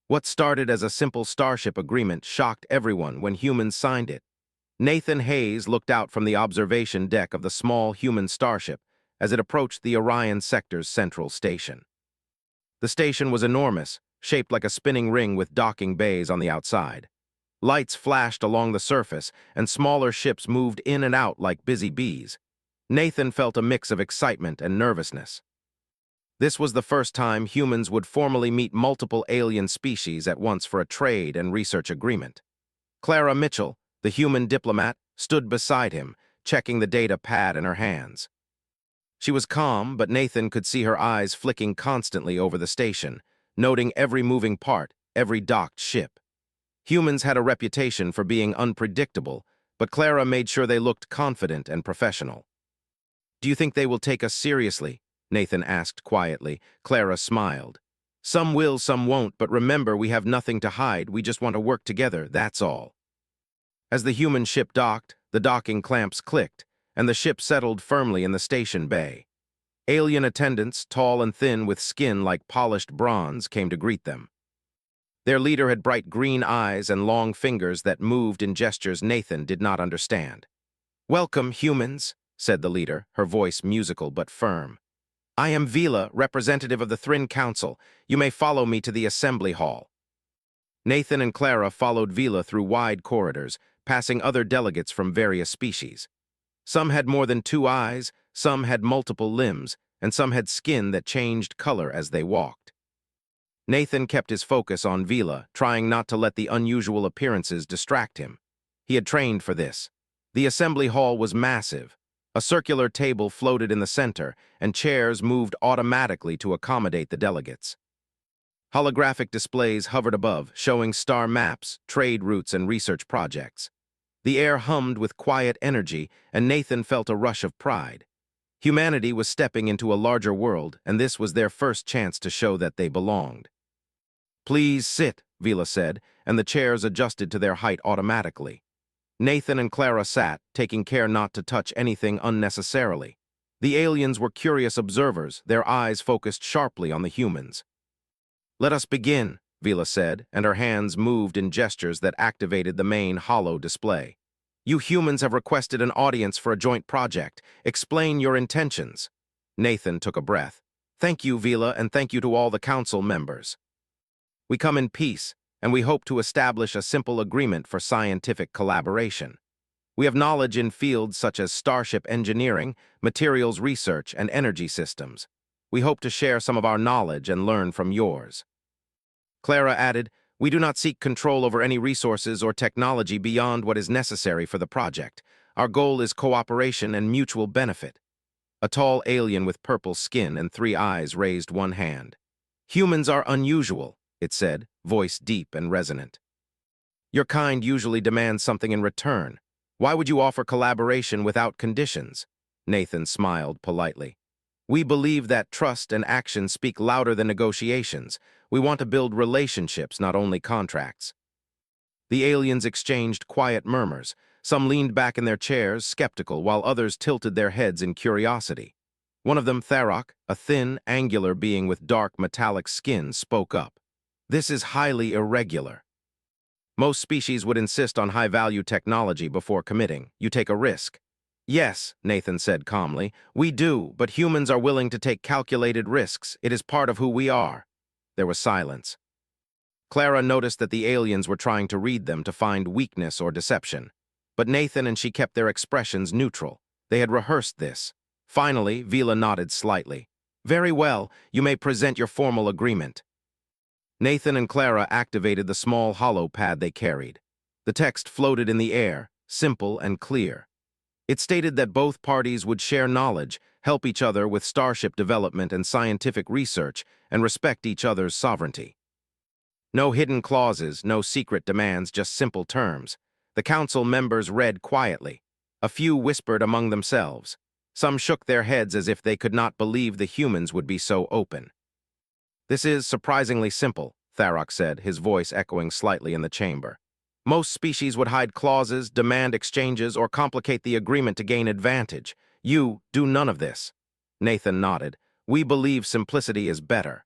What started as a simple Starship agreement shocked everyone when humans signed it. Nathan Hayes looked out from the observation deck of the small human starship as it approached the Orion sector's central station. The station was enormous, shaped like a spinning ring with docking bays on the outside. Lights flashed along the surface, and smaller ships moved in and out like busy bees. Nathan felt a mix of excitement and nervousness. This was the first time humans would formally meet multiple alien species at once for a trade and research agreement. Clara Mitchell, the human diplomat, stood beside him, checking the data pad in her hands. She was calm, but Nathan could see her eyes flicking constantly over the station, noting every moving part, every docked ship. Humans had a reputation for being unpredictable, but Clara made sure they looked confident and professional. "Do you think they will take us seriously?" Nathan asked quietly. Clara smiled. "Some will, some won't, but remember, we have nothing to hide. We just want to work together, that's all." As the human ship docked, the docking clamps clicked, and the ship settled firmly in the station bay. Alien attendants, tall and thin with skin like polished bronze, came to greet them. Their leader had bright green eyes and long fingers that moved in gestures Nathan did not understand. "Welcome, humans," said the leader, her voice musical but firm. "I am Vila, representative of the Thrin Council. You may follow me to the assembly hall." Nathan and Clara followed Vila through wide corridors, passing other delegates from various species. Some had more than 2 eyes, some had multiple limbs, and some had skin that changed color as they walked. Nathan kept his focus on Vila, trying not to let the unusual appearances distract him. He had trained for this. The assembly hall was massive. A circular table floated in the center, and chairs moved automatically to accommodate the delegates. Holographic displays hovered above, showing star maps, trade routes, and research projects. The air hummed with quiet energy, and Nathan felt a rush of pride. Humanity was stepping into a larger world, and this was their first chance to show that they belonged. "Please sit," Vila said, and the chairs adjusted to their height automatically. Nathan and Clara sat, taking care not to touch anything unnecessarily. The aliens were curious observers, their eyes focused sharply on the humans. "Let us begin," Vila said, and her hands moved in gestures that activated the main holo display. "You humans have requested an audience for a joint project. Explain your intentions." Nathan took a breath. "Thank you, Vila, and thank you to all the council members. We come in peace, and we hope to establish a simple agreement for scientific collaboration. We have knowledge in fields such as starship engineering, materials research, and energy systems. We hope to share some of our knowledge and learn from yours." Clara added, "We do not seek control over any resources or technology beyond what is necessary for the project. Our goal is cooperation and mutual benefit." A tall alien with purple skin and 3 eyes raised one hand. "Humans are unusual," it said, voice deep and resonant. "Your kind usually demands something in return. Why would you offer collaboration without conditions?" Nathan smiled politely. "We believe that trust and action speak louder than negotiations. We want to build relationships, not only contracts." The aliens exchanged quiet murmurs. Some leaned back in their chairs, skeptical, while others tilted their heads in curiosity. One of them, Tharok, a thin, angular being with dark, metallic skin, spoke up. "This is highly irregular. Most species would insist on high-value technology before committing. You take a risk." "Yes," Nathan said calmly, "we do, but humans are willing to take calculated risks. It is part of who we are." There was silence. Clara noticed that the aliens were trying to read them to find weakness or deception. But Nathan and she kept their expressions neutral. They had rehearsed this. Finally, Vila nodded slightly. "Very well, you may present your formal agreement." Nathan and Clara activated the small holo pad they carried. The text floated in the air, simple and clear. It stated that both parties would share knowledge, help each other with starship development and scientific research, and respect each other's sovereignty. No hidden clauses, no secret demands, just simple terms. The council members read quietly. A few whispered among themselves. Some shook their heads as if they could not believe the humans would be so open. "This is surprisingly simple," Tharok said, his voice echoing slightly in the chamber. "Most species would hide clauses, demand exchanges, or complicate the agreement to gain advantage. You do none of this." Nathan nodded. "We believe simplicity is better."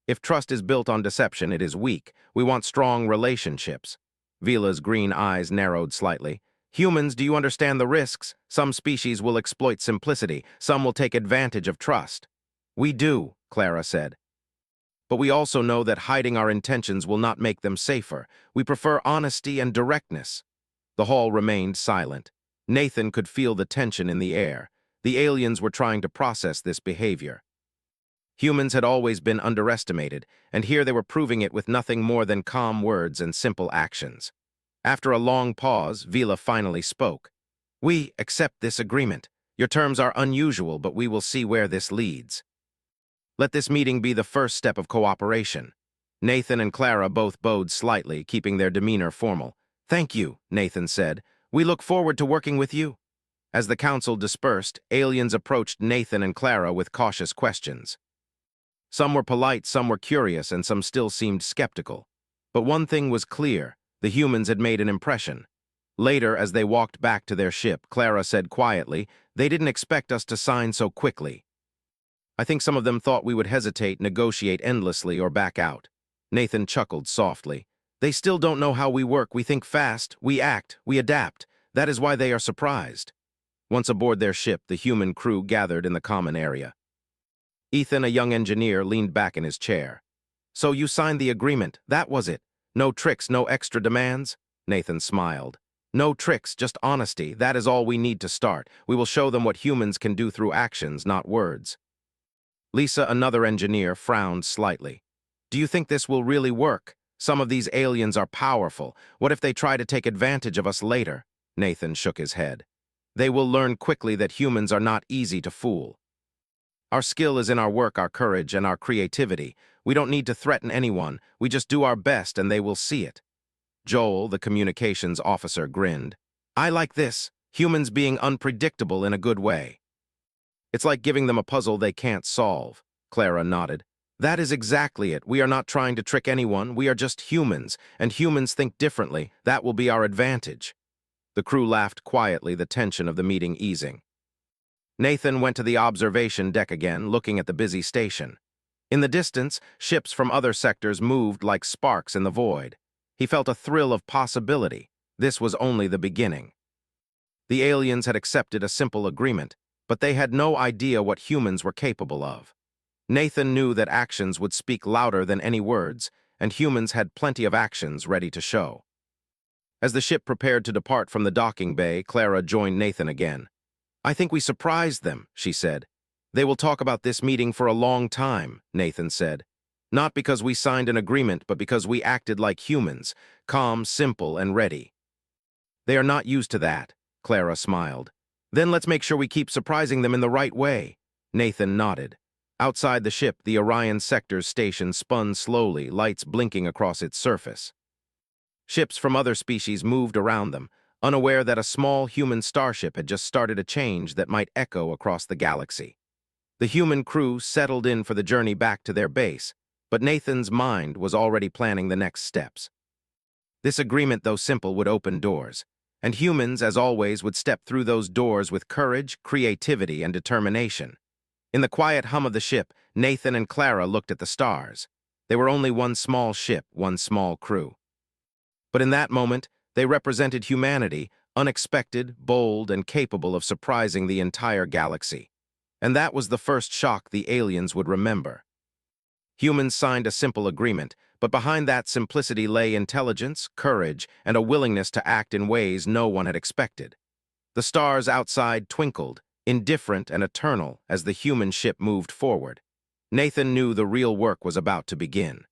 If trust is built on deception, it is weak. We want strong relationships. Vila's green eyes narrowed slightly. Humans, do you understand the risks? Some species will exploit simplicity. Some will take advantage of trust. We do, Clara said. But we also know that hiding our intentions will not make them safer. We prefer honesty and directness. The hall remained silent. Nathan could feel the tension in the air. The aliens were trying to process this behavior. Humans had always been underestimated, and here they were proving it with nothing more than calm words and simple actions. After a long pause, Vila finally spoke. We accept this agreement. Your terms are unusual, but we will see where this leads. Let this meeting be the first step of cooperation. Nathan and Clara both bowed slightly, keeping their demeanor formal. Thank you, Nathan said. We look forward to working with you. As the council dispersed, aliens approached Nathan and Clara with cautious questions. Some were polite, some were curious, and some still seemed skeptical. But one thing was clear. The humans had made an impression. Later, as they walked back to their ship, Clara said quietly, "They didn't expect us to sign so quickly. I think some of them thought we would hesitate, negotiate endlessly, or back out." Nathan chuckled softly. "They still don't know how we work. We think fast, we act, we adapt. That is why they are surprised." Once aboard their ship, the human crew gathered in the common area. Ethan, a young engineer, leaned back in his chair. "So you signed the agreement, that was it? No tricks, no extra demands?" Nathan smiled. "No tricks, just honesty. That is all we need to start. We will show them what humans can do through actions, not words." Lisa, another engineer, frowned slightly. "Do you think this will really work? Some of these aliens are powerful. What if they try to take advantage of us later?" Nathan shook his head. "They will learn quickly that humans are not easy to fool. Our skill is in our work, our courage, and our creativity. We don't need to threaten anyone. We just do our best and they will see it." Joel, the communications officer, grinned. "I like this. Humans being unpredictable in a good way." "It's like giving them a puzzle they can't solve." Clara nodded. "That is exactly it. We are not trying to trick anyone. We are just humans, and humans think differently. That will be our advantage." The crew laughed quietly, the tension of the meeting easing. Nathan went to the observation deck again, looking at the busy station. In the distance, ships from other sectors moved like sparks in the void. He felt a thrill of possibility. This was only the beginning. The aliens had accepted a simple agreement, but they had no idea what humans were capable of. Nathan knew that actions would speak louder than any words, and humans had plenty of actions ready to show. As the ship prepared to depart from the docking bay, Clara joined Nathan again. "I think we surprised them," she said. "They will talk about this meeting for a long time," Nathan said. "Not because we signed an agreement, but because we acted like humans, calm, simple, and ready." "They are not used to that," Clara smiled. "Then let's make sure we keep surprising them in the right way." Nathan nodded. Outside the ship, the Orion Sector's station spun slowly, lights blinking across its surface. Ships from other species moved around them, unaware that a small human starship had just started a change that might echo across the galaxy. The human crew settled in for the journey back to their base, but Nathan's mind was already planning the next steps. This agreement, though simple, would open doors, and humans, as always, would step through those doors with courage, creativity, and determination. In the quiet hum of the ship, Nathan and Clara looked at the stars. They were only one small ship, one small crew. But in that moment, they represented humanity, unexpected, bold, and capable of surprising the entire galaxy. And that was the first shock the aliens would remember. Humans signed a simple agreement, but behind that simplicity lay intelligence, courage, and a willingness to act in ways no one had expected. The stars outside twinkled, indifferent and eternal, as the human ship moved forward. Nathan knew the real work was about to begin.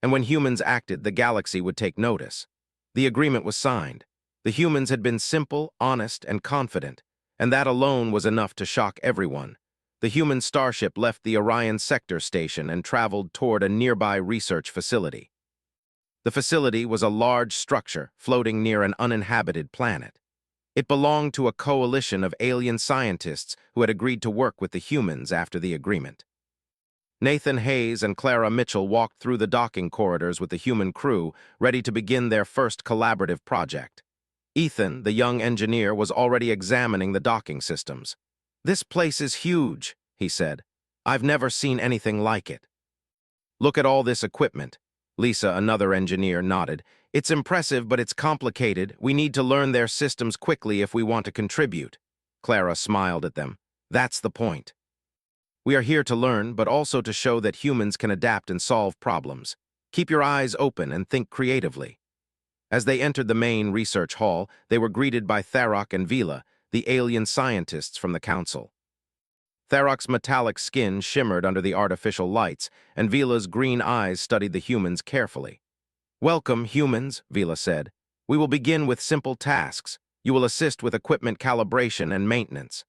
And when humans acted, the galaxy would take notice. The agreement was signed. The humans had been simple, honest, and confident, and that alone was enough to shock everyone. The human starship left the Orion Sector station and traveled toward a nearby research facility. The facility was a large structure floating near an uninhabited planet. It belonged to a coalition of alien scientists who had agreed to work with the humans after the agreement. Nathan Hayes and Clara Mitchell walked through the docking corridors with the human crew, ready to begin their first collaborative project. Ethan, the young engineer, was already examining the docking systems. "This place is huge," he said. "I've never seen anything like it." Look at all this equipment. Lisa, another engineer, nodded. It's impressive, but it's complicated. We need to learn their systems quickly if we want to contribute. Clara smiled at them. That's the point. We are here to learn, but also to show that humans can adapt and solve problems. Keep your eyes open and think creatively. As they entered the main research hall, they were greeted by Tharok and Vila, the alien scientists from the council. Tharok's metallic skin shimmered under the artificial lights, and Vila's green eyes studied the humans carefully. Welcome, humans, Vila said. We will begin with simple tasks. You will assist with equipment calibration and maintenance.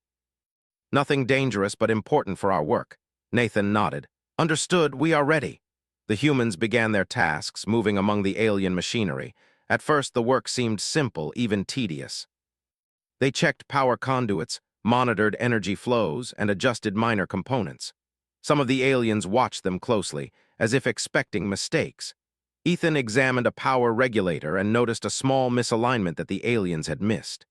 Nothing dangerous but important for our work. Nathan nodded. Understood, we are ready. The humans began their tasks, moving among the alien machinery. At first, the work seemed simple, even tedious. They checked power conduits, monitored energy flows, and adjusted minor components. Some of the aliens watched them closely, as if expecting mistakes. Ethan examined a power regulator and noticed a small misalignment that the aliens had missed.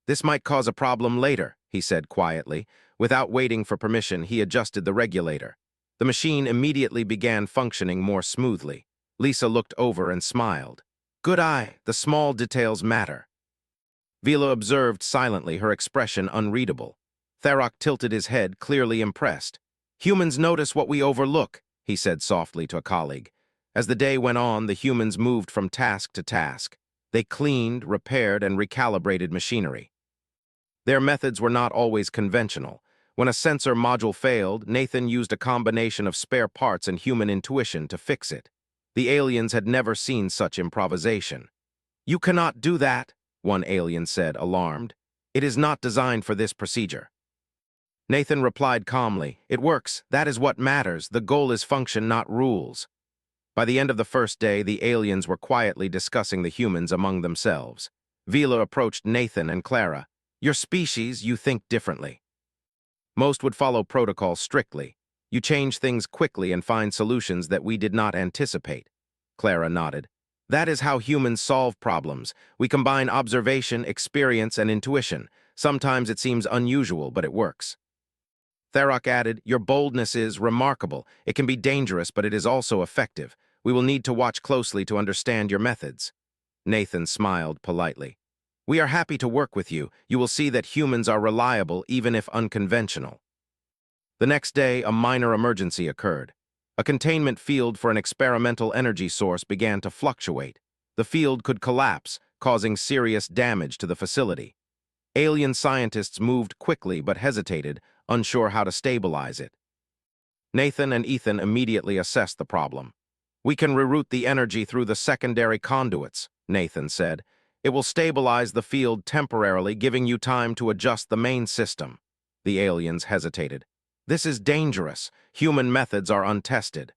This might cause a problem later, he said quietly. Without waiting for permission, he adjusted the regulator. The machine immediately began functioning more smoothly. Lisa looked over and smiled. Good eye, the small details matter. Vila observed silently, her expression unreadable. Tharok tilted his head, clearly impressed. Humans notice what we overlook, he said softly to a colleague. As the day went on, the humans moved from task to task. They cleaned, repaired, and recalibrated machinery. Their methods were not always conventional. When a sensor module failed, Nathan used a combination of spare parts and human intuition to fix it. The aliens had never seen such improvisation. You cannot do that, one alien said, alarmed. It is not designed for this procedure. Nathan replied calmly, It works, that is what matters, the goal is function, not rules. By the end of the first day, the aliens were quietly discussing the humans among themselves. Vila approached Nathan and Clara. Your species, you think differently. Most would follow protocol strictly. You change things quickly and find solutions that we did not anticipate. Clara nodded. That is how humans solve problems. We combine observation, experience, and intuition. Sometimes it seems unusual, but it works. Tharok added, Your boldness is remarkable. It can be dangerous, but it is also effective. We will need to watch closely to understand your methods. Nathan smiled politely. We are happy to work with you. You will see that humans are reliable, even if unconventional. The next day, a minor emergency occurred. A containment field for an experimental energy source began to fluctuate. The field could collapse, causing serious damage to the facility. Alien scientists moved quickly but hesitated, unsure how to stabilize it. Nathan and Ethan immediately assessed the problem. We can reroute the energy through the secondary conduits, Nathan said. It will stabilize the field temporarily, giving you time to adjust the main system. The aliens hesitated. This is dangerous. Human methods are untested.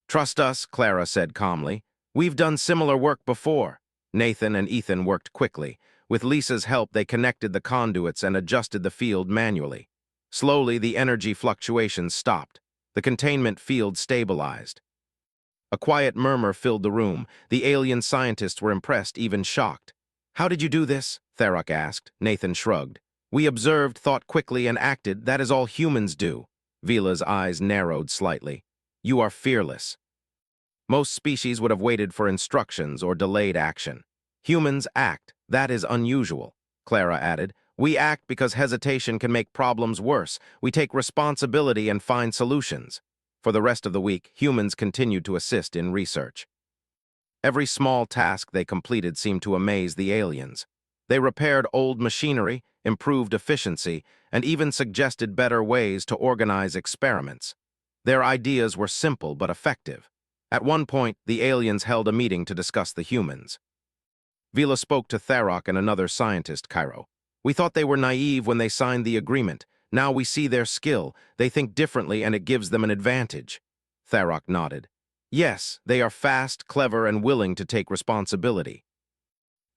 Trust us, Clara said calmly. We've done similar work before. Nathan and Ethan worked quickly. With Lisa's help, they connected the conduits and adjusted the field manually. Slowly, the energy fluctuations stopped. The containment field stabilized. A quiet murmur filled the room. The alien scientists were impressed, even shocked. How did you do this? Tharok asked. Nathan shrugged. We observed, thought quickly, and acted. That is all humans do. Vila's eyes narrowed slightly. You are fearless. Most species would have waited for instructions or delayed action. Humans act. That is unusual. Clara added. We act because hesitation can make problems worse. We take responsibility and find solutions. For the rest of the week, humans continued to assist in research. Every small task they completed seemed to amaze the aliens. They repaired old machinery, improved efficiency, and even suggested better ways to organize experiments. Their ideas were simple but effective. At one point, the aliens held a meeting to discuss the humans. Vila spoke to Tharok and another scientist, Cairo. We thought they were naive when they signed the agreement. Now we see their skill. They think differently and it gives them an advantage. Tharok nodded. Yes, they are fast, clever, and willing to take responsibility.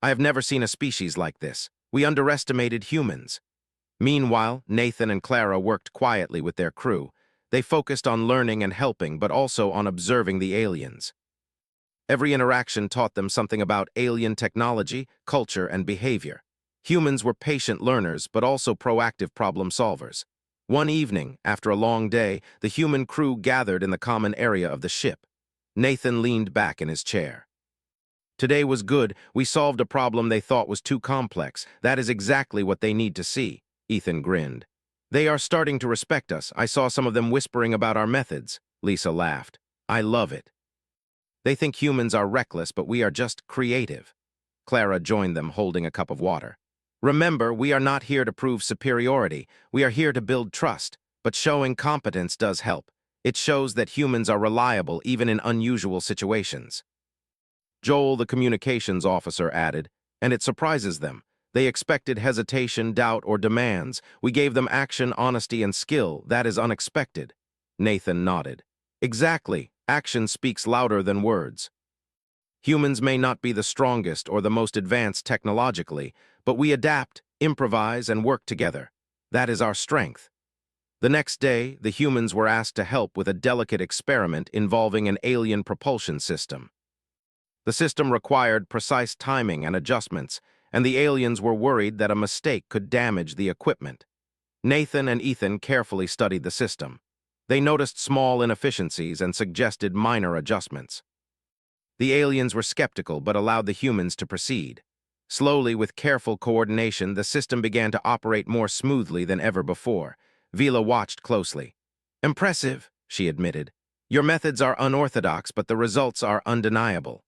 I have never seen a species like this. We underestimated humans. Meanwhile, Nathan and Clara worked quietly with their crew. They focused on learning and helping, but also on observing the aliens. Every interaction taught them something about alien technology, culture, and behavior. Humans were patient learners, but also proactive problem solvers. One evening, after a long day, the human crew gathered in the common area of the ship. Nathan leaned back in his chair. Today was good. We solved a problem they thought was too complex. That is exactly what they need to see. Ethan grinned. They are starting to respect us. I saw some of them whispering about our methods. Lisa laughed. I love it. They think humans are reckless, but we are just creative. Clara joined them, holding a cup of water. Remember, we are not here to prove superiority. We are here to build trust. But showing competence does help. It shows that humans are reliable even in unusual situations. Joel, the communications officer, added, and it surprises them. They expected hesitation, doubt, or demands. We gave them action, honesty, and skill. That is unexpected. Nathan nodded. Exactly. Action speaks louder than words. Humans may not be the strongest or the most advanced technologically, but we adapt, improvise, and work together. That is our strength. The next day, the humans were asked to help with a delicate experiment involving an alien propulsion system. The system required precise timing and adjustments, and the aliens were worried that a mistake could damage the equipment. Nathan and Ethan carefully studied the system. They noticed small inefficiencies and suggested minor adjustments. The aliens were skeptical but allowed the humans to proceed. Slowly, with careful coordination, the system began to operate more smoothly than ever before. Vila watched closely. Impressive, she admitted. Your methods are unorthodox, but the results are undeniable.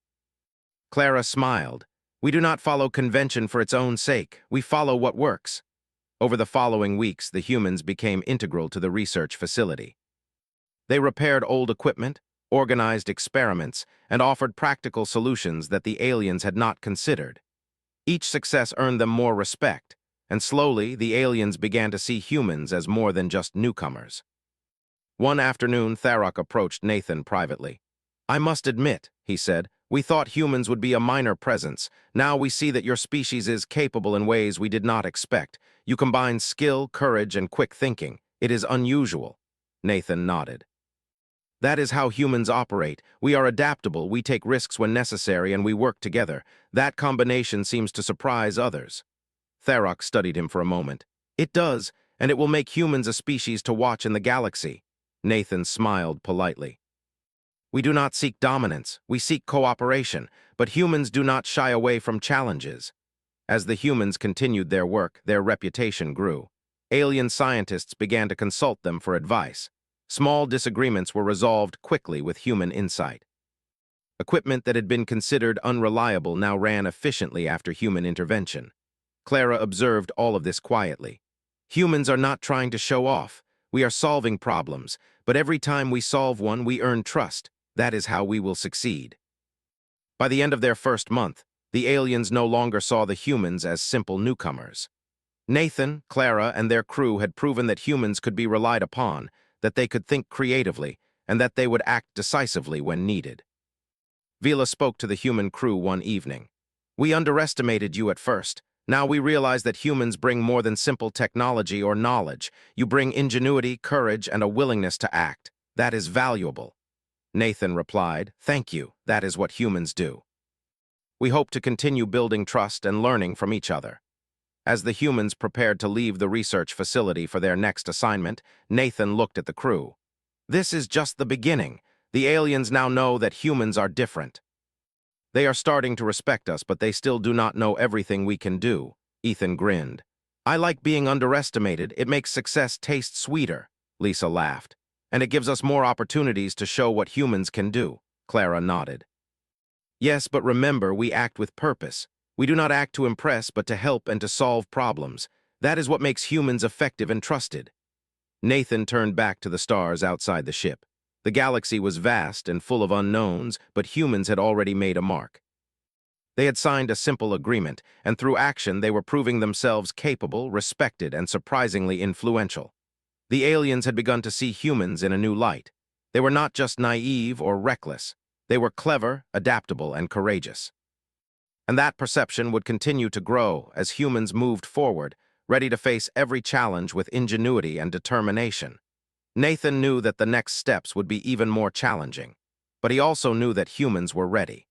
Clara smiled. We do not follow convention for its own sake. We follow what works. Over the following weeks, the humans became integral to the research facility. They repaired old equipment, organized experiments, and offered practical solutions that the aliens had not considered. Each success earned them more respect, and slowly the aliens began to see humans as more than just newcomers. One afternoon, Tharok approached Nathan privately. I must admit, he said, we thought humans would be a minor presence. Now we see that your species is capable in ways we did not expect. You combine skill, courage, and quick thinking. It is unusual. Nathan nodded. That is how humans operate. We are adaptable, we take risks when necessary, and we work together. That combination seems to surprise others. Tharok studied him for a moment. It does, and it will make humans a species to watch in the galaxy. Nathan smiled politely. We do not seek dominance, we seek cooperation, but humans do not shy away from challenges. As the humans continued their work, their reputation grew. Alien scientists began to consult them for advice. Small disagreements were resolved quickly with human insight. Equipment that had been considered unreliable now ran efficiently after human intervention. Clara observed all of this quietly. Humans are not trying to show off. We are solving problems, but every time we solve one, we earn trust. That is how we will succeed. By the end of their first month, the aliens no longer saw the humans as simple newcomers. Nathan, Clara, and their crew had proven that humans could be relied upon, that they could think creatively, and that they would act decisively when needed. Vila spoke to the human crew one evening. We underestimated you at first. Now we realize that humans bring more than simple technology or knowledge. You bring ingenuity, courage, and a willingness to act. That is valuable. Nathan replied, Thank you. That is what humans do. We hope to continue building trust and learning from each other. As the humans prepared to leave the research facility for their next assignment, Nathan looked at the crew. This is just the beginning. The aliens now know that humans are different. They are starting to respect us, but they still do not know everything we can do. Ethan grinned. I like being underestimated. It makes success taste sweeter. Lisa laughed. And it gives us more opportunities to show what humans can do. Clara nodded. Yes, but remember, we act with purpose. We do not act to impress, but to help and to solve problems. That is what makes humans effective and trusted. Nathan turned back to the stars outside the ship. The galaxy was vast and full of unknowns, but humans had already made a mark. They had signed a simple agreement, and through action they were proving themselves capable, respected, and surprisingly influential. The aliens had begun to see humans in a new light. They were not just naive or reckless. They were clever, adaptable, and courageous. And that perception would continue to grow as humans moved forward, ready to face every challenge with ingenuity and determination. Nathan knew that the next steps would be even more challenging, but he also knew that humans were ready.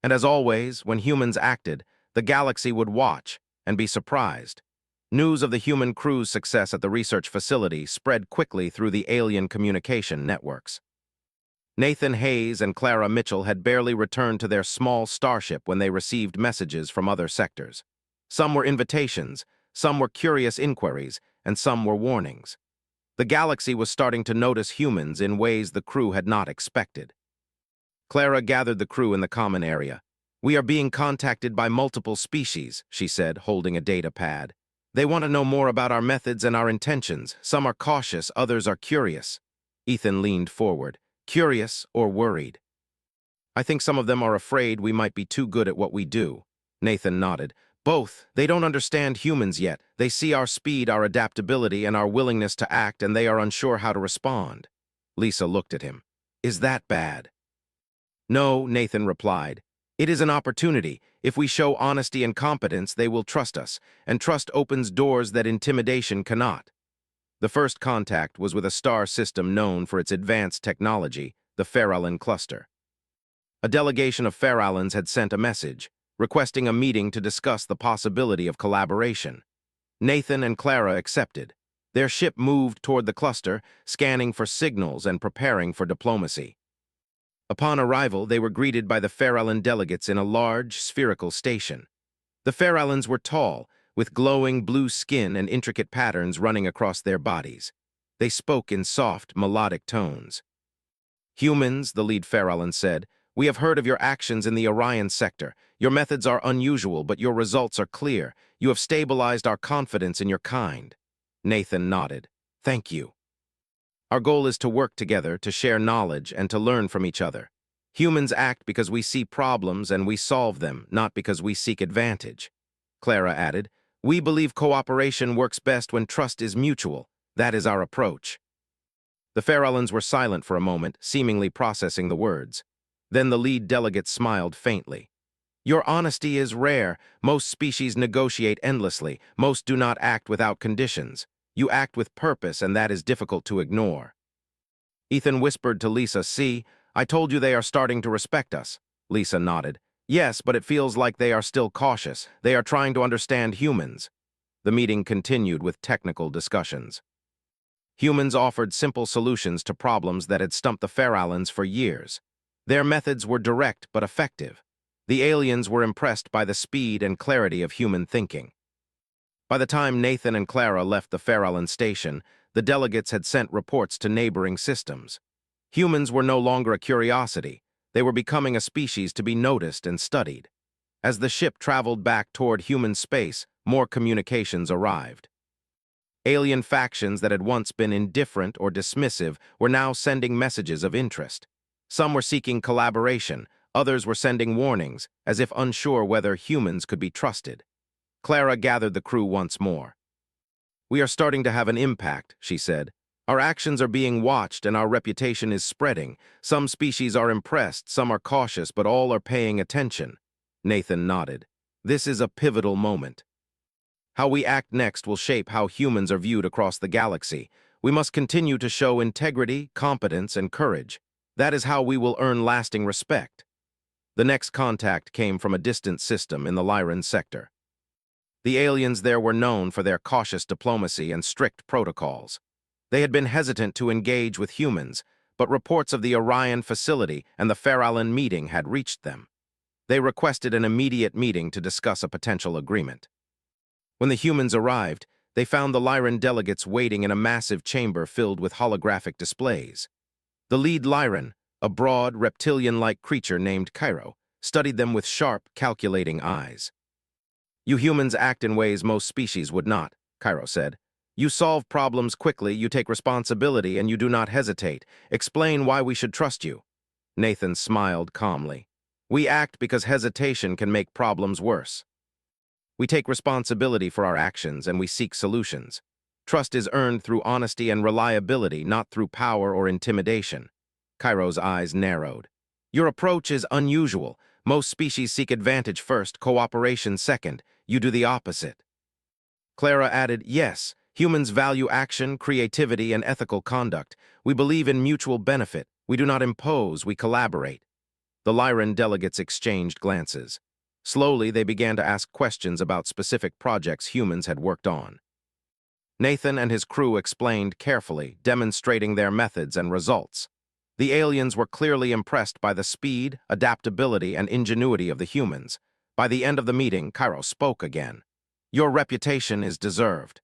And as always, when humans acted, the galaxy would watch and be surprised. News of the human crew's success at the research facility spread quickly through the alien communication networks. Nathan Hayes and Clara Mitchell had barely returned to their small starship when they received messages from other sectors. Some were invitations, some were curious inquiries, and some were warnings. The galaxy was starting to notice humans in ways the crew had not expected. Clara gathered the crew in the common area. "We are being contacted by multiple species," she said, holding a data pad. "They want to know more about our methods and our intentions. Some are cautious, others are curious." Ethan leaned forward. "Curious or worried?" "I think some of them are afraid we might be too good at what we do." Nathan nodded. "Both. They don't understand humans yet. They see our speed, our adaptability, and our willingness to act, and they are unsure how to respond." Lisa looked at him. "Is that bad?" "No," Nathan replied. "It is an opportunity. If we show honesty and competence, they will trust us, and trust opens doors that intimidation cannot." The first contact was with a star system known for its advanced technology, the Farallon cluster. A delegation of Farallons had sent a message, requesting a meeting to discuss the possibility of collaboration. Nathan and Clara accepted. Their ship moved toward the cluster, scanning for signals and preparing for diplomacy. Upon arrival, they were greeted by the Farallon delegates in a large, spherical station. The Farallons were tall, with glowing blue skin and intricate patterns running across their bodies. They spoke in soft, melodic tones. "Humans," the lead Farallon said, "we have heard of your actions in the Orion sector. Your methods are unusual, but your results are clear. You have stabilized our confidence in your kind." Nathan nodded. "Thank you. Our goal is to work together, to share knowledge, and to learn from each other. Humans act because we see problems and we solve them, not because we seek advantage." Clara added, "We believe cooperation works best when trust is mutual. That is our approach." The Farallons were silent for a moment, seemingly processing the words. Then the lead delegate smiled faintly. "Your honesty is rare. Most species negotiate endlessly. Most do not act without conditions. You act with purpose, and that is difficult to ignore." Ethan whispered to Lisa, "See, I told you they are starting to respect us." Lisa nodded. "Yes, but it feels like they are still cautious. They are trying to understand humans." The meeting continued with technical discussions. Humans offered simple solutions to problems that had stumped the Farallons for years. Their methods were direct but effective. The aliens were impressed by the speed and clarity of human thinking. By the time Nathan and Clara left the Farallon station, the delegates had sent reports to neighboring systems. Humans were no longer a curiosity. They were becoming a species to be noticed and studied. As the ship traveled back toward human space, more communications arrived. Alien factions that had once been indifferent or dismissive were now sending messages of interest. Some were seeking collaboration, others were sending warnings, as if unsure whether humans could be trusted. Clara gathered the crew once more. "We are starting to have an impact," she said. "Our actions are being watched and our reputation is spreading. Some species are impressed, some are cautious, but all are paying attention." Nathan nodded. "This is a pivotal moment. How we act next will shape how humans are viewed across the galaxy. We must continue to show integrity, competence, and courage. That is how we will earn lasting respect." The next contact came from a distant system in the Lyran sector. The aliens there were known for their cautious diplomacy and strict protocols. They had been hesitant to engage with humans, but reports of the Orion facility and the Farallon meeting had reached them. They requested an immediate meeting to discuss a potential agreement. When the humans arrived, they found the Lyran delegates waiting in a massive chamber filled with holographic displays. The lead Lyran, a broad, reptilian-like creature named Cairo, studied them with sharp, calculating eyes. "You humans act in ways most species would not," Cairo said. "You solve problems quickly, you take responsibility, and you do not hesitate. Explain why we should trust you." Nathan smiled calmly. "We act because hesitation can make problems worse. We take responsibility for our actions, and we seek solutions. Trust is earned through honesty and reliability, not through power or intimidation." Cairo's eyes narrowed. "Your approach is unusual. Most species seek advantage first, cooperation second. You do the opposite." Clara added, "Yes, humans value action, creativity, and ethical conduct. We believe in mutual benefit. We do not impose, we collaborate." The Lyran delegates exchanged glances. Slowly, they began to ask questions about specific projects humans had worked on. Nathan and his crew explained carefully, demonstrating their methods and results. The aliens were clearly impressed by the speed, adaptability, and ingenuity of the humans. By the end of the meeting, Cairo spoke again. "Your reputation is deserved.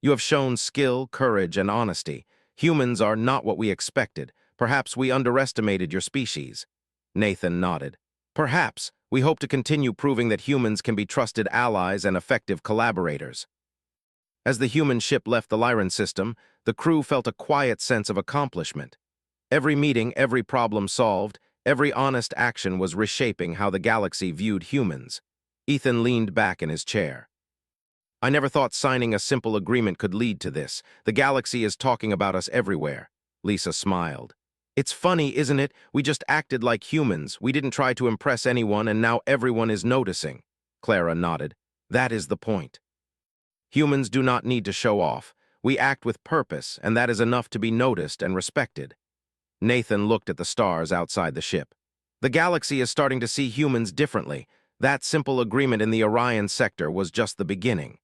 You have shown skill, courage, and honesty. Humans are not what we expected. Perhaps we underestimated your species." Nathan nodded. "Perhaps. We hope to continue proving that humans can be trusted allies and effective collaborators." As the human ship left the Lyran system, the crew felt a quiet sense of accomplishment. Every meeting, every problem solved, every honest action was reshaping how the galaxy viewed humans. Ethan leaned back in his chair. "I never thought signing a simple agreement could lead to this. The galaxy is talking about us everywhere." Lisa smiled. "It's funny, isn't it? We just acted like humans. We didn't try to impress anyone, and now everyone is noticing." Clara nodded. "That is the point. Humans do not need to show off. We act with purpose, and that is enough to be noticed and respected." Nathan looked at the stars outside the ship. "The galaxy is starting to see humans differently. That simple agreement in the Orion sector was just the beginning.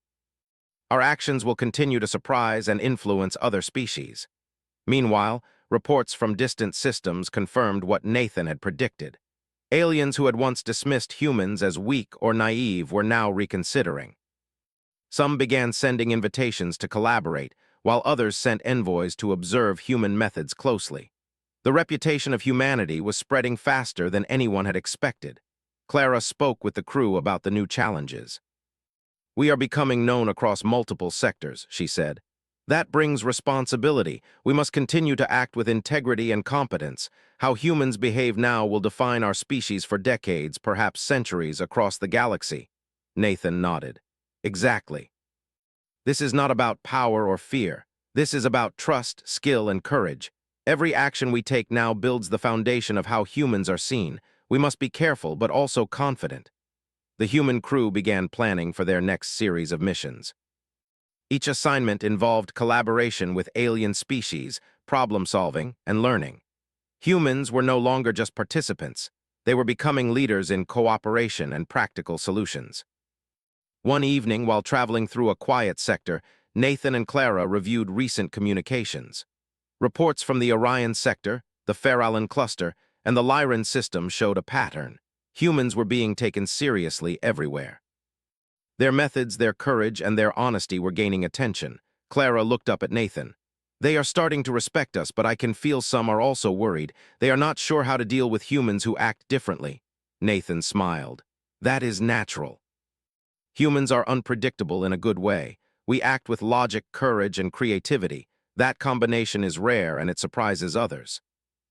Our actions will continue to surprise and influence other species." Meanwhile, reports from distant systems confirmed what Nathan had predicted. Aliens who had once dismissed humans as weak or naive were now reconsidering. Some began sending invitations to collaborate, while others sent envoys to observe human methods closely. The reputation of humanity was spreading faster than anyone had expected. Clara spoke with the crew about the new challenges. "We are becoming known across multiple sectors," she said. "That brings responsibility. We must continue to act with integrity and competence. How humans behave now will define our species for decades, perhaps centuries, across the galaxy." Nathan nodded. "Exactly. This is not about power or fear. This is about trust, skill, and courage. Every action we take now builds the foundation of how humans are seen. We must be careful, but also confident." The human crew began planning for their next series of missions. Each assignment involved collaboration with alien species, problem-solving, and learning. Humans were no longer just participants. They were becoming leaders in cooperation and practical solutions. One evening, while traveling through a quiet sector, Nathan and Clara reviewed recent communications. Reports from the Orion sector, the Farallon cluster, and the Lyran system showed a pattern. Humans were being taken seriously everywhere. Their methods, their courage, and their honesty were gaining attention. Clara looked up at Nathan. "They are starting to respect us, but I can feel some are also worried. They are not sure how to deal with humans who act differently." Nathan smiled. "That is natural. Humans are unpredictable in a good way. We act with logic, courage, and creativity. That combination is rare, and it surprises others."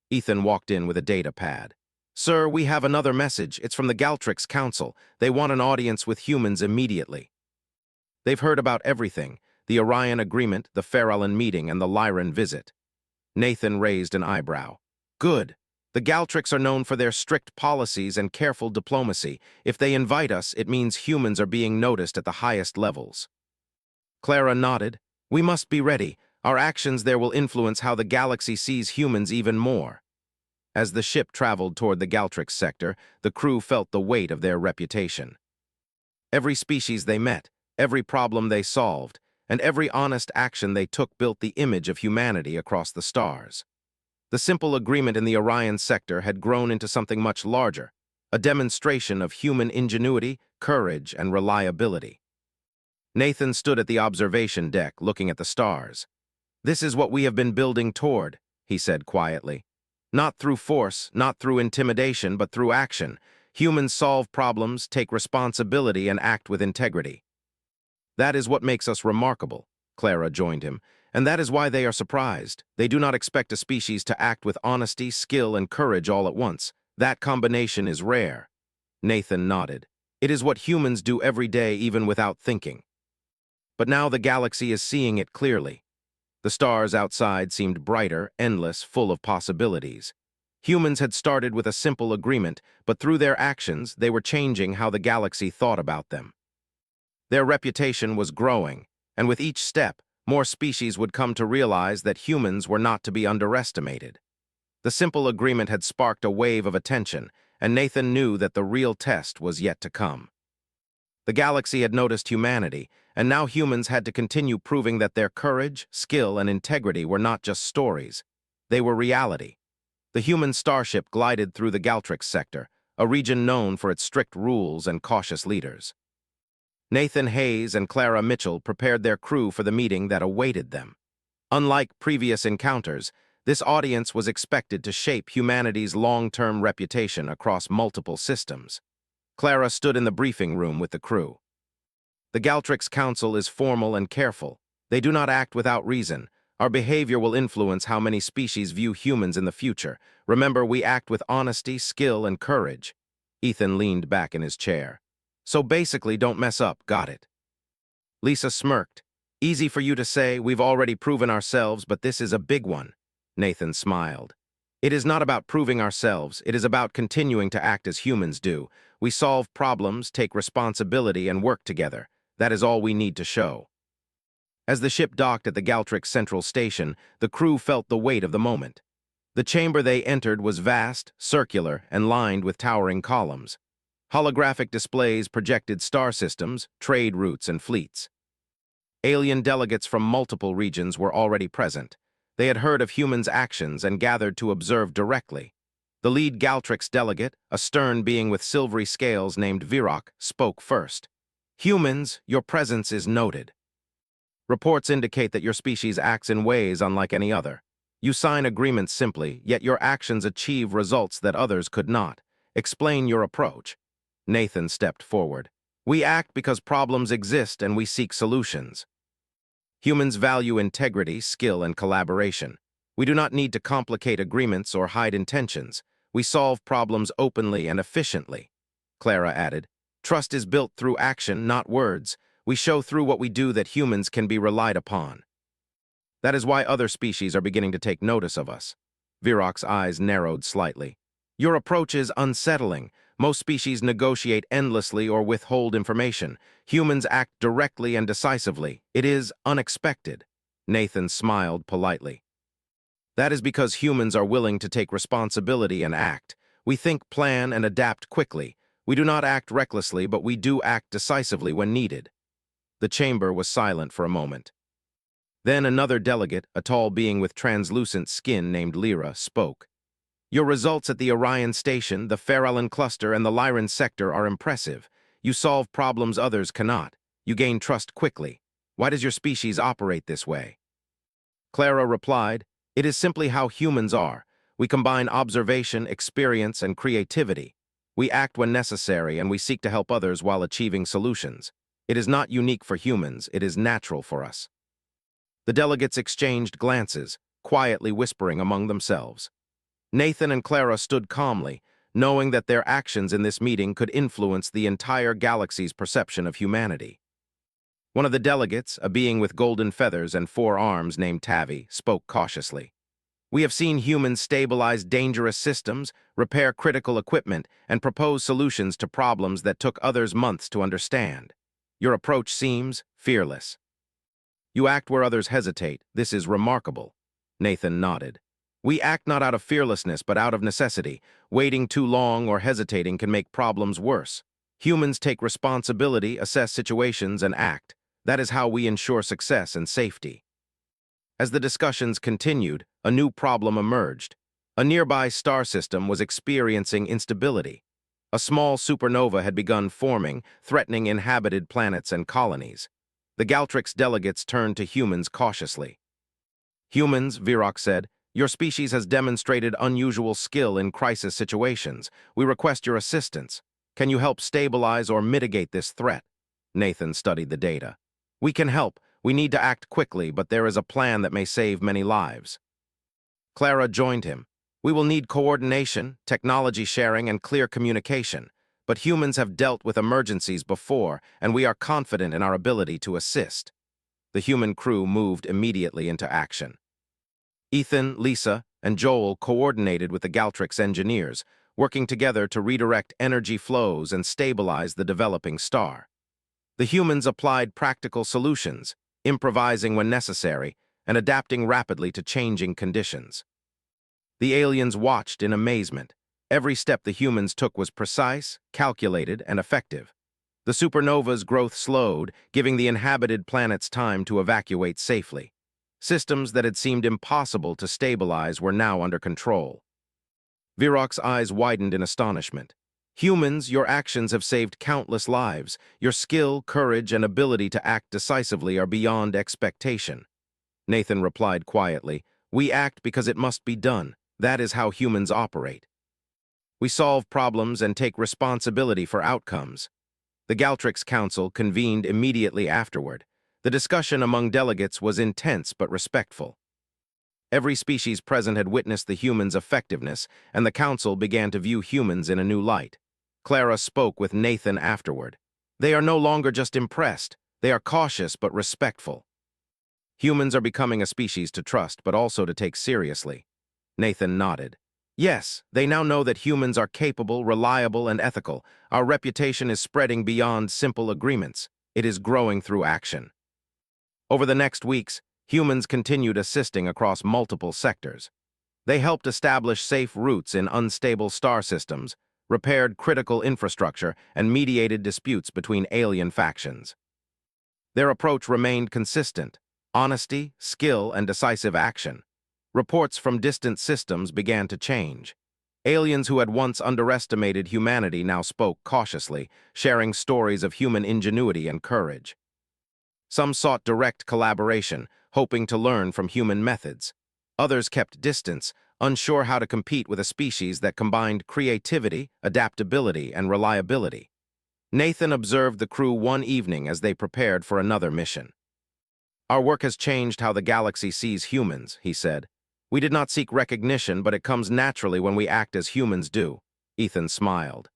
Ethan walked in with a data pad. "Sir, we have another message. It's from the Galtrix Council. They want an audience with humans immediately. They've heard about everything: the Orion Agreement, the Farallon meeting, and the Lyran visit." Nathan raised an eyebrow. "Good. The Galtrix are known for their strict policies and careful diplomacy. If they invite us, it means humans are being noticed at the highest levels." Clara nodded. "We must be ready. Our actions there will influence how the galaxy sees humans even more." As the ship traveled toward the Galtrix sector, the crew felt the weight of their reputation. Every species they met, every problem they solved, and every honest action they took built the image of humanity across the stars. The simple agreement in the Orion sector had grown into something much larger, a demonstration of human ingenuity, courage, and reliability. Nathan stood at the observation deck, looking at the stars. "This is what we have been building toward," he said quietly. "Not through force, not through intimidation, but through action. Humans solve problems, take responsibility, and act with integrity. That is what makes us remarkable." Clara joined him. "And that is why they are surprised. They do not expect a species to act with honesty, skill, and courage all at once. That combination is rare." Nathan nodded. "It is what humans do every day, even without thinking." But now the galaxy is seeing it clearly. The stars outside seemed brighter, endless, full of possibilities. Humans had started with a simple agreement, but through their actions, they were changing how the galaxy thought about them. Their reputation was growing, and with each step, more species would come to realize that humans were not to be underestimated. The simple agreement had sparked a wave of attention, and Nathan knew that the real test was yet to come. The galaxy had noticed humanity, and now humans had to continue proving that their courage, skill, and integrity were not just stories. They were reality. The human starship glided through the Galactic sector, a region known for its strict rules and cautious leaders. Nathan Hayes and Clara Mitchell prepared their crew for the meeting that awaited them. Unlike previous encounters, this audience was expected to shape humanity's long-term reputation across multiple systems. Clara stood in the briefing room with the crew. The Galactic's council is formal and careful. They do not act without reason. Our behavior will influence how many species view humans in the future. Remember, we act with honesty, skill, and courage. Ethan leaned back in his chair. So basically, don't mess up, got it? Lisa smirked. Easy for you to say, we've already proven ourselves, but this is a big one. Nathan smiled. It is not about proving ourselves, it is about continuing to act as humans do. We solve problems, take responsibility, and work together. That is all we need to show. As the ship docked at the Galactic Central Station, the crew felt the weight of the moment. The chamber they entered was vast, circular, and lined with towering columns. Holographic displays projected star systems, trade routes, and fleets. Alien delegates from multiple regions were already present. They had heard of humans' actions and gathered to observe directly. The lead Galactic's delegate, a stern being with silvery scales named Virok, spoke first. Humans, your presence is noted. Reports indicate that your species acts in ways unlike any other. You sign agreements simply, yet your actions achieve results that others could not. Explain your approach. Nathan stepped forward. We act because problems exist and we seek solutions. Humans value integrity, skill, and collaboration. We do not need to complicate agreements or hide intentions. We solve problems openly and efficiently. Clara added, trust is built through action, not words. We show through what we do that humans can be relied upon. That is why other species are beginning to take notice of us. Virok's eyes narrowed slightly. Your approach is unsettling. Most species negotiate endlessly or withhold information. Humans act directly and decisively. It is unexpected. Nathan smiled politely. That is because humans are willing to take responsibility and act. We think, plan, and adapt quickly. We do not act recklessly, but we do act decisively when needed. The chamber was silent for a moment. Then another delegate, a tall being with translucent skin named Lyra, spoke. Your results at the Orion Station, the Farallon Cluster, and the Lyran Sector are impressive. You solve problems others cannot. You gain trust quickly. Why does your species operate this way? Clara replied, it is simply how humans are. We combine observation, experience, and creativity. We act when necessary, and we seek to help others while achieving solutions. It is not unique for humans, it is natural for us. The delegates exchanged glances, quietly whispering among themselves. Nathan and Clara stood calmly, knowing that their actions in this meeting could influence the entire galaxy's perception of humanity. One of the delegates, a being with golden feathers and 4 arms named Tavi, spoke cautiously. We have seen humans stabilize dangerous systems, repair critical equipment, and propose solutions to problems that took others months to understand. Your approach seems fearless. You act where others hesitate. This is remarkable. Nathan nodded. We act not out of fearlessness, but out of necessity. Waiting too long or hesitating can make problems worse. Humans take responsibility, assess situations, and act. That is how we ensure success and safety. As the discussions continued, a new problem emerged. A nearby star system was experiencing instability. A small supernova had begun forming, threatening inhabited planets and colonies. The Galactic's delegates turned to humans cautiously. Humans, Virok said, your species has demonstrated unusual skill in crisis situations. We request your assistance. Can you help stabilize or mitigate this threat? Nathan studied the data. We can help. We need to act quickly, but there is a plan that may save many lives. Clara joined him. We will need coordination, technology sharing, and clear communication. But humans have dealt with emergencies before, and we are confident in our ability to assist. The human crew moved immediately into action. Ethan, Lisa, and Joel coordinated with the Galactic's engineers, working together to redirect energy flows and stabilize the developing star. The humans applied practical solutions, improvising when necessary, and adapting rapidly to changing conditions. The aliens watched in amazement. Every step the humans took was precise, calculated, and effective. The supernova's growth slowed, giving the inhabited planets time to evacuate safely. Systems that had seemed impossible to stabilize were now under control. Virok's eyes widened in astonishment. Humans, your actions have saved countless lives. Your skill, courage, and ability to act decisively are beyond expectation. Nathan replied quietly, "We act because it must be done. That is how humans operate. We solve problems and take responsibility for outcomes." The Galtrix Council convened immediately afterward. The discussion among delegates was intense but respectful. Every species present had witnessed the humans' effectiveness, and the council began to view humans in a new light. Clara spoke with Nathan afterward. "They are no longer just impressed. They are cautious but respectful. Humans are becoming a species to trust, but also to take seriously." Nathan nodded. "Yes, they now know that humans are capable, reliable, and ethical. Our reputation is spreading beyond simple agreements. It is growing through action." Over the next weeks, humans continued assisting across multiple sectors. They helped establish safe routes in unstable star systems, repaired critical infrastructure, and mediated disputes between alien factions. Their approach remained consistent: honesty, skill, and decisive action. Reports from distant systems began to change. Aliens who had once underestimated humanity now spoke cautiously, sharing stories of human ingenuity and courage. Some sought direct collaboration, hoping to learn from human methods. Others kept distance, unsure how to compete with a species that combined creativity, adaptability, and reliability. Nathan observed the crew one evening as they prepared for another mission. "Our work has changed how the galaxy sees humans," he said. "We did not seek recognition, but it comes naturally when we act as humans do." Ethan smiled.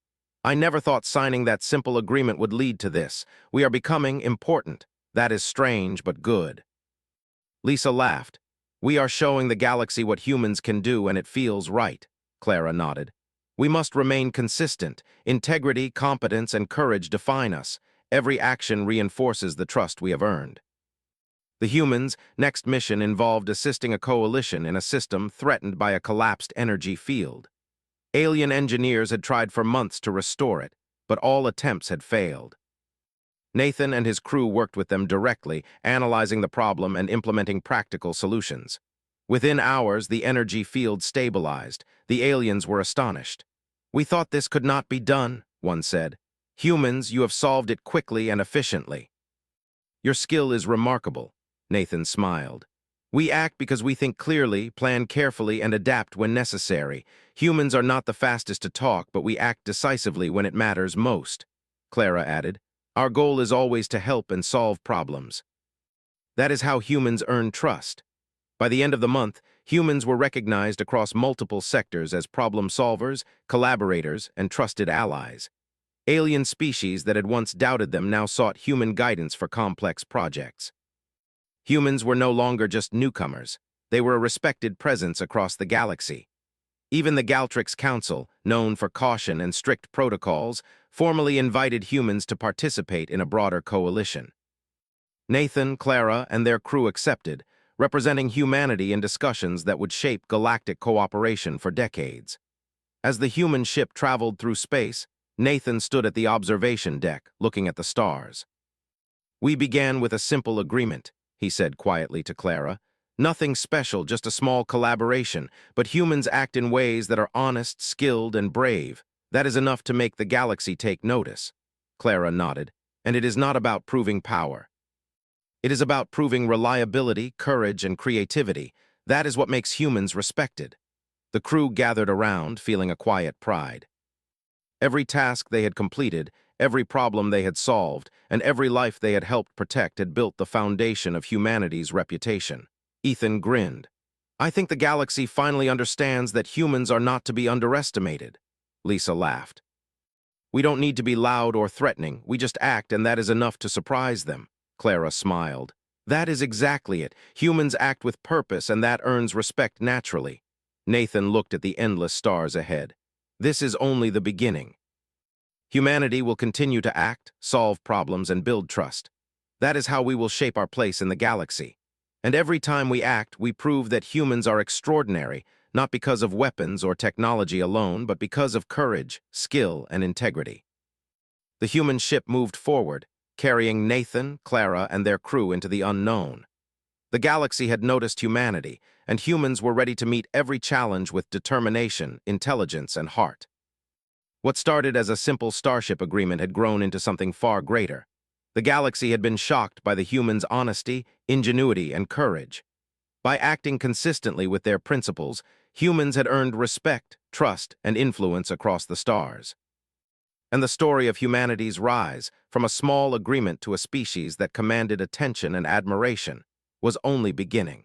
"I never thought signing that simple agreement would lead to this. We are becoming important. That is strange, but good." Lisa laughed. "We are showing the galaxy what humans can do, and it feels right." Clara nodded. "We must remain consistent. Integrity, competence, and courage define us. Every action reinforces the trust we have earned." The humans' next mission involved assisting a coalition in a system threatened by a collapsed energy field. Alien engineers had tried for months to restore it, but all attempts had failed. Nathan and his crew worked with them directly, analyzing the problem and implementing practical solutions. Within hours, the energy field stabilized. The aliens were astonished. "We thought this could not be done," one said. "Humans, you have solved it quickly and efficiently." "Your skill is remarkable," Nathan smiled. "We act because we think clearly, plan carefully, and adapt when necessary. Humans are not the fastest to talk, but we act decisively when it matters most." Clara added, "Our goal is always to help and solve problems." That is how humans earn trust. By the end of the month, humans were recognized across multiple sectors as problem solvers, collaborators, and trusted allies. Alien species that had once doubted them now sought human guidance for complex projects. Humans were no longer just newcomers. They were a respected presence across the galaxy. Even the Galtrix Council, known for caution and strict protocols, formally invited humans to participate in a broader coalition. Nathan, Clara, and their crew accepted, representing humanity in discussions that would shape galactic cooperation for decades. As the human ship traveled through space, Nathan stood at the observation deck, looking at the stars. "We began with a simple agreement," he said quietly to Clara. "Nothing special, just a small collaboration, but humans act in ways that are honest, skilled, and brave. That is enough to make the galaxy take notice." Clara nodded. "And it is not about proving power. It is about proving reliability, courage, and creativity. That is what makes humans respected." The crew gathered around, feeling a quiet pride. Every task they had completed, every problem they had solved, and every life they had helped protect had built the foundation of humanity's reputation. Ethan grinned. "I think the galaxy finally understands that humans are not to be underestimated." Lisa laughed. "We don't need to be loud or threatening. We just act, and that is enough to surprise them." Clara smiled. "That is exactly it. Humans act with purpose, and that earns respect naturally." Nathan looked at the endless stars ahead. "This is only the beginning. Humanity will continue to act, solve problems, and build trust. That is how we will shape our place in the galaxy. And every time we act, we prove that humans are extraordinary, not because of weapons or technology alone, but because of courage, skill, and integrity. The human ship moved forward, carrying Nathan, Clara, and their crew into the unknown. The galaxy had noticed humanity, and humans were ready to meet every challenge with determination, intelligence, and heart. What started as a simple Starship agreement had grown into something far greater. The galaxy had been shocked by the humans' honesty, ingenuity, and courage. By acting consistently with their principles, humans had earned respect, trust, and influence across the stars. And the story of humanity's rise, from a small agreement to a species that commanded attention and admiration, was only beginning.